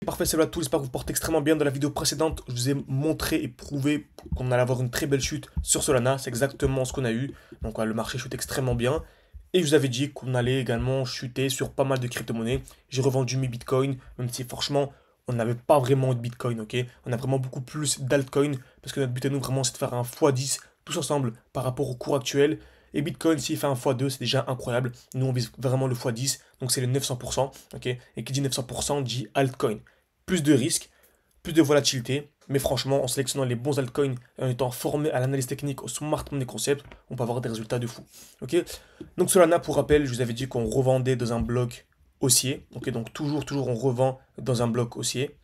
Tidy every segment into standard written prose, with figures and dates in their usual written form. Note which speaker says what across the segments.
Speaker 1: Parfait, salut à tous, j'espère que vous portez extrêmement bien. Dans la vidéo précédente, je vous ai montré et prouvé qu'on allait avoir une très belle chute sur Solana. C'est exactement ce qu'on a eu. Donc voilà, le marché chute extrêmement bien. Et je vous avais dit qu'on allait également chuter sur pas mal de crypto-monnaies. J'ai revendu mes bitcoins, même si franchement, on n'avait pas vraiment de bitcoin, ok? On a vraiment beaucoup plus d'altcoins, parce que notre but à nous vraiment, c'est de faire un x10 tous ensemble par rapport au cours actuel. Et Bitcoin, s'il fait un x2, c'est déjà incroyable. Nous, on vise vraiment le x10, donc c'est le 900%, ok? Et qui dit 900% dit altcoin. Plus de risques, plus de volatilité, mais franchement, en sélectionnant les bons altcoins et en étant formé à l'analyse technique, au smart money concept, on peut avoir des résultats de fou. Ok. Donc Solana, pour rappel, je vous avais dit qu'on revendait dans un bloc haussier. Ok, donc toujours, on revend dans un bloc haussier.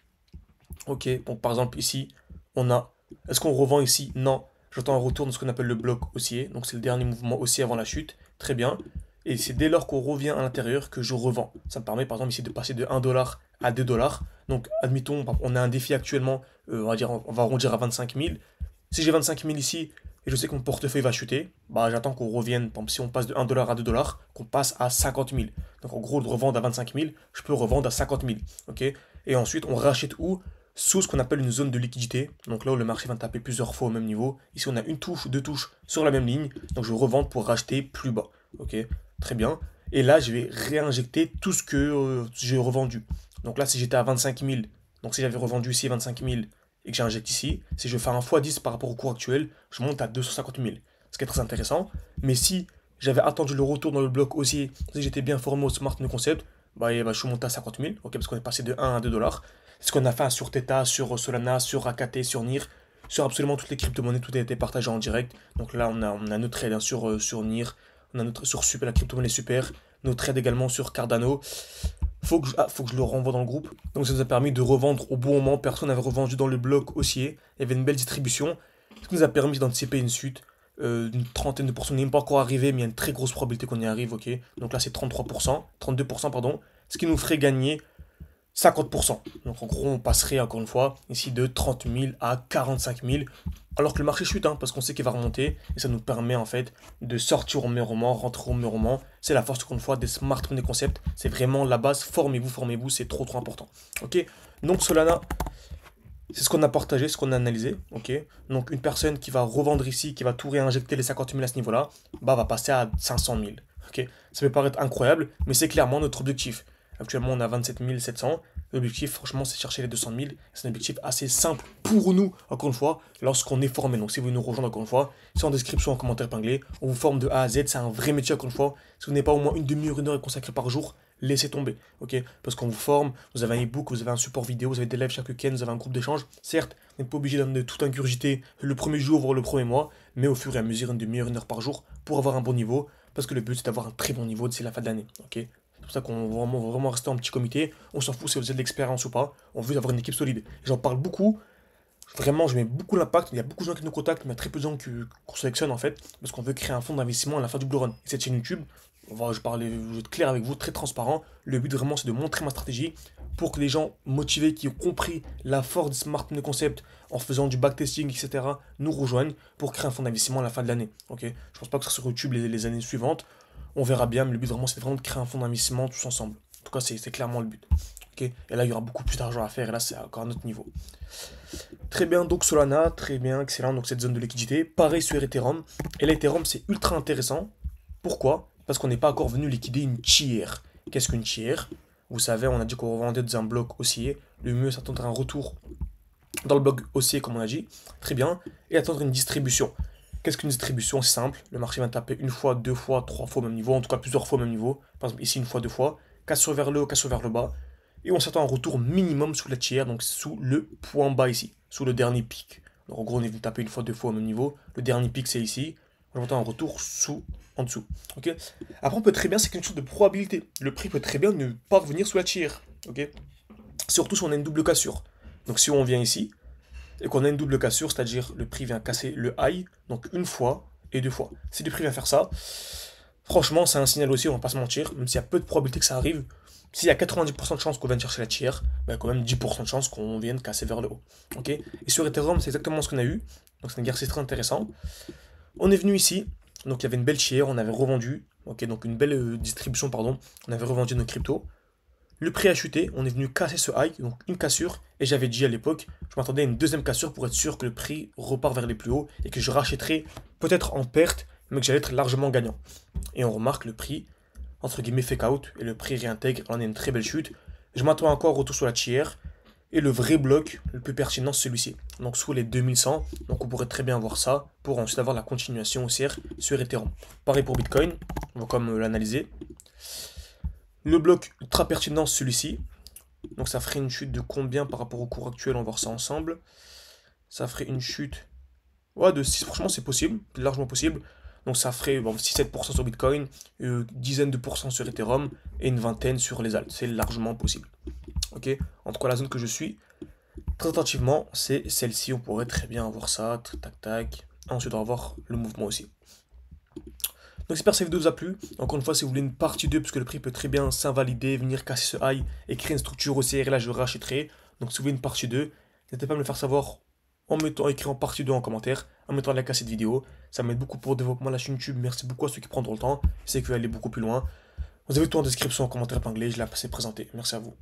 Speaker 1: Ok, donc par exemple ici, on a. Est-ce qu'on revend ici? Non. J'entends un retour dans ce qu'on appelle le bloc haussier. Donc c'est le dernier mouvement haussier avant la chute. Très bien. Et c'est dès lors qu'on revient à l'intérieur que je revends. Ça me permet par exemple ici de passer de 1 $ à 2 $. Donc admettons, on a un défi actuellement, on va dire, on va arrondir à 25 000. Si j'ai 25 000 ici et je sais que mon portefeuille va chuter, bah j'attends qu'on revienne. Par exemple, si on passe de 1 $ à 2 $, qu'on passe à 50 000. Donc en gros, de revendre à 25 000, je peux revendre à 50 000. Ok. Et ensuite, on rachète où? Sous ce qu'on appelle une zone de liquidité. Donc là où le marché va taper plusieurs fois au même niveau. Ici, on a une touche, deux touches sur la même ligne. Donc je revends pour racheter plus bas. Ok, très bien. Et là, je vais réinjecter tout ce que j'ai revendu. Donc là, si j'étais à 25 000, donc si j'avais revendu ici 25 000 et que j'injecte ici, si je fais un x10 par rapport au cours actuel, je monte à 250 000. Ce qui est très intéressant. Mais si j'avais attendu le retour dans le bloc haussier, si j'étais bien formé au Smart New Concept, bah, je suis monté à 50 000, ok, parce qu'on est passé de 1 à 2 $. C'est ce qu'on a fait sur Theta, sur Solana, sur AKT, sur NIR, sur absolument toutes les crypto-monnaies, tout a été partagé en direct. Donc là, on a notre trade hein, sur NIR, on a notre sur Super, la crypto-monnaie Super, notre trade également sur Cardano. Faut que je le renvoie dans le groupe. Donc ça nous a permis de revendre au bon moment. Personne n'avait revendu dans le bloc haussier. Il y avait une belle distribution. Ce qui nous a permis d'anticiper une chute. Une trentaine de pourcents n'est même pas encore arrivé, mais il y a une très grosse probabilité qu'on y arrive, ok. Donc là c'est 33%, 32%, pardon. Ce qui nous ferait gagner 50%. Donc en gros, on passerait encore une fois ici de 30 000 à 45 000. Alors que le marché chute, hein, parce qu'on sait qu'il va remonter. Et ça nous permet en fait de sortir au meilleur moment, rentrer au meilleur moment. C'est la force, encore une fois, des smart money concepts. C'est vraiment la base. Formez-vous, c'est trop important. Ok. Donc Solana, c'est ce qu'on a partagé, ce qu'on a analysé. Ok. Donc une personne qui va revendre ici, qui va tout réinjecter les 50 000 à ce niveau-là, bah va passer à 500 000. Ok. Ça peut paraître incroyable, mais c'est clairement notre objectif. Actuellement, on a 27 700. L'objectif, franchement, c'est chercher les 200 000. C'est un objectif assez simple pour nous, encore une fois, lorsqu'on est formé. Donc, si vous voulez nous rejoindre, encore une fois, c'est en description, en commentaire épinglé. On vous forme de A à Z. C'est un vrai métier, encore une fois. Si vous n'avez pas au moins une demi-heure, une heure consacrée par jour, laissez tomber. Ok. Parce qu'on vous forme, vous avez un e-book, vous avez un support vidéo, vous avez des lives chaque week-end, vous avez un groupe d'échange. Certes, vous n'êtes pas obligé de tout ingurgiter le premier jour, voire le premier mois, mais au fur et à mesure, une demi-heure, une heure par jour pour avoir un bon niveau. Parce que le but, c'est d'avoir un très bon niveau d'ici la fin de l'année. Ok. C'est pour ça qu'on va vraiment rester en petit comité. On s'en fout si vous avez de l'expérience ou pas. On veut avoir une équipe solide. J'en parle beaucoup. Vraiment, je mets beaucoup l'impact. Il y a beaucoup de gens qui nous contactent, mais il y a très peu de gens qu'on sélectionne en fait. Parce qu'on veut créer un fonds d'investissement à la fin du Blue Run. Et cette chaîne YouTube, je vais être clair avec vous, très transparent. Le but vraiment, c'est de montrer ma stratégie pour que les gens motivés qui ont compris la force du Smart Money Concept en faisant du backtesting, etc., nous rejoignent pour créer un fonds d'investissement à la fin de l'année. Ok. Je pense pas que ça sera sur YouTube les années suivantes. On verra bien, mais le but vraiment, c'est vraiment de créer un fonds d'investissement tous ensemble. En tout cas, c'est clairement le but. Ok. Et là, il y aura beaucoup plus d'argent à faire, et là, c'est encore un autre niveau. Très bien, donc Solana, très bien, excellent. Donc cette zone de liquidité. Pareil sur Ethereum. Et l'Ethereum, c'est ultra intéressant. Pourquoi? Parce qu'on n'est pas encore venu liquider une tiers. Qu'est-ce qu'une tiers? Vous savez, on a dit qu'on revendait dans un bloc haussier. Le mieux, c'est attendre un retour dans le bloc haussier, comme on a dit. Très bien. Et attendre une distribution. Qu'est-ce qu'une distribution? C'est simple. Le marché va taper une fois, deux fois, trois fois au même niveau. En tout cas, plusieurs fois au même niveau. Par exemple, ici, une fois, deux fois. Cassure vers le haut, cassure vers le bas. Et on s'attend à un retour minimum sous la tiers, donc sous le point bas ici, sous le dernier pic. Donc en gros, on est venu taper une fois, deux fois au même niveau. Le dernier pic, c'est ici. On attend un retour en dessous. Ok. Après, on peut très bien, c'est quelque chose de probabilité. Le prix peut très bien ne pas revenir sous la tiers. Ok. Surtout si on a une double cassure. Donc si on vient ici et qu'on a une double cassure, c'est-à-dire le prix vient casser le high, donc une fois et deux fois. Si le prix vient faire ça, franchement, c'est un signal aussi, on va pas se mentir, même s'il y a peu de probabilité que ça arrive. S'il y a 90% de chances qu'on vienne chercher la tiers, ben, il y a quand même 10% de chances qu'on vienne casser vers le haut. Ok. Et sur Ethereum, c'est exactement ce qu'on a eu. Donc c'est un exercice très intéressant. On est venu ici, donc il y avait une belle tiers, on avait revendu, ok, donc une belle distribution, pardon. On avait revendu nos cryptos. Le prix a chuté, on est venu casser ce high, donc une cassure, et j'avais dit à l'époque, je m'attendais à une deuxième cassure pour être sûr que le prix repart vers les plus hauts et que je rachèterais peut-être en perte, mais que j'allais être largement gagnant. Et on remarque le prix, entre guillemets, fake out, et le prix réintègre, on a une très belle chute. Je m'attends encore au retour sur la tiers, et le vrai bloc le plus pertinent, c'est celui-ci. Donc sous les 2100, donc on pourrait très bien voir ça, pour ensuite avoir la continuation haussière sur Ethereum. Pareil pour Bitcoin, on va comme l'analyser. Le bloc ultra pertinent, celui-ci. Donc ça ferait une chute de combien par rapport au cours actuel? On va voir ça ensemble. Ça ferait une chute, ouais, de 6. Franchement, c'est possible, largement possible. Donc ça ferait bon, 6-7% sur Bitcoin, une dizaine de pourcents sur Ethereum et une vingtaine sur les alts. C'est largement possible. Ok. En tout cas, la zone que je suis très attentivement, c'est celle-ci. On pourrait très bien avoir ça. Tac, tac. Ensuite, on va voir le mouvement aussi. Donc j'espère que cette vidéo vous a plu. Encore une fois, si vous voulez une partie 2, parce que le prix peut très bien s'invalider, venir casser ce high et créer une structure haussière, et là je rachèterai. Donc si vous voulez une partie 2, n'hésitez pas à me le faire savoir en mettant écrit en partie 2 en commentaire, en mettant like à cette vidéo. Ça m'aide beaucoup pour le développement de la chaîne YouTube. Merci beaucoup à ceux qui prendront le temps. C'est que aller beaucoup plus loin. Vous avez tout en description, en commentaire épinglé, je l'ai passé présenté. Merci à vous.